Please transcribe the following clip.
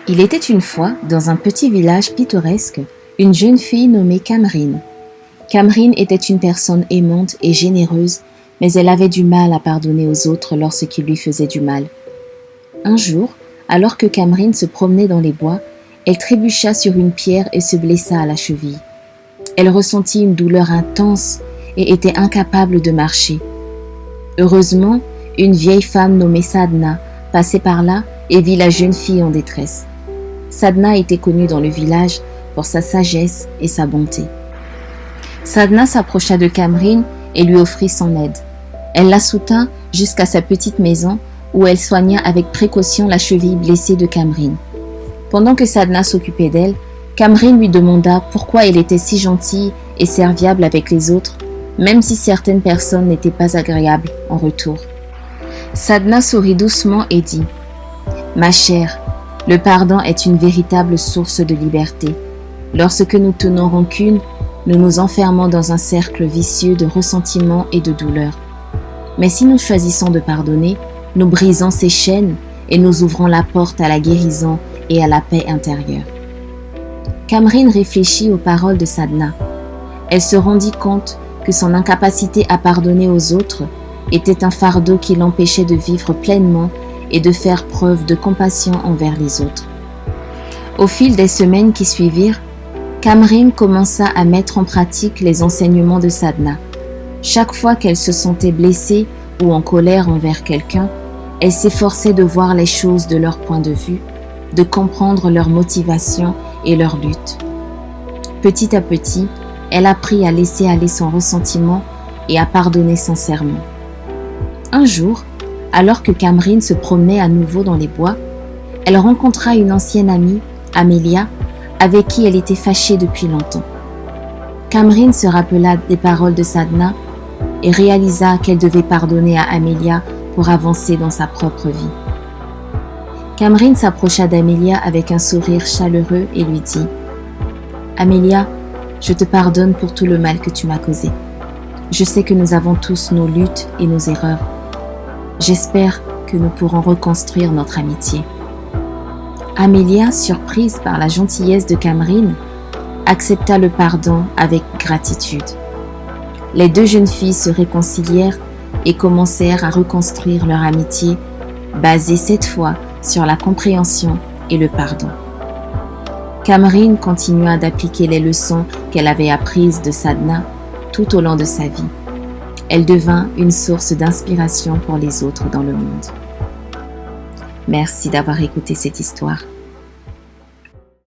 Il était une fois, dans un petit village pittoresque, une jeune fille nommée Camryn. Camryn était une personne aimante et généreuse, mais elle avait du mal à pardonner aux autres lorsqu'ils lui faisaient du mal. Un jour, alors que Camryn se promenait dans les bois, elle trébucha sur une pierre et se blessa à la cheville. Elle ressentit une douleur intense et était incapable de marcher. Heureusement, une vieille femme nommée Sadna passait par là et vit la jeune fille en détresse. Sadna était connue dans le village pour sa sagesse et sa bonté. Sadna s'approcha de Camryn et lui offrit son aide. Elle la soutint jusqu'à sa petite maison où elle soigna avec précaution la cheville blessée de Camryn. Pendant que Sadna s'occupait d'elle, Camryn lui demanda pourquoi elle était si gentille et serviable avec les autres, même si certaines personnes n'étaient pas agréables en retour. Sadna sourit doucement et dit « Ma chère, le pardon est une véritable source de liberté. Lorsque nous tenons rancune, nous nous enfermons dans un cercle vicieux de ressentiment et de douleur. Mais si nous choisissons de pardonner, nous brisons ces chaînes et nous ouvrons la porte à la guérison et à la paix intérieure. » Camryn réfléchit aux paroles de Sadna. Elle se rendit compte que son incapacité à pardonner aux autres était un fardeau qui l'empêchait de vivre pleinement et de faire preuve de compassion envers les autres. Au fil des semaines qui suivirent, Camryn commença à mettre en pratique les enseignements de Sadna. Chaque fois qu'elle se sentait blessée ou en colère envers quelqu'un, elle s'efforçait de voir les choses de leur point de vue, de comprendre leur motivation et leur lutte. Petit à petit, elle apprit à laisser aller son ressentiment et à pardonner sincèrement. Un jour, alors que Camryn se promenait à nouveau dans les bois, elle rencontra une ancienne amie, Amelia, avec qui elle était fâchée depuis longtemps. Camryn se rappela des paroles de Sadna et réalisa qu'elle devait pardonner à Amelia pour avancer dans sa propre vie. Camryn s'approcha d'Amelia avec un sourire chaleureux et lui dit « Amelia, je te pardonne pour tout le mal que tu m'as causé. Je sais que nous avons tous nos luttes et nos erreurs. J'espère que nous pourrons reconstruire notre amitié. » Amelia, surprise par la gentillesse de Camryn, accepta le pardon avec gratitude. Les deux jeunes filles se réconcilièrent et commencèrent à reconstruire leur amitié, basée cette fois sur la compréhension et le pardon. Camryn continua d'appliquer les leçons qu'elle avait apprises de Sadna tout au long de sa vie. Elle devint une source d'inspiration pour les autres dans le monde. Merci d'avoir écouté cette histoire.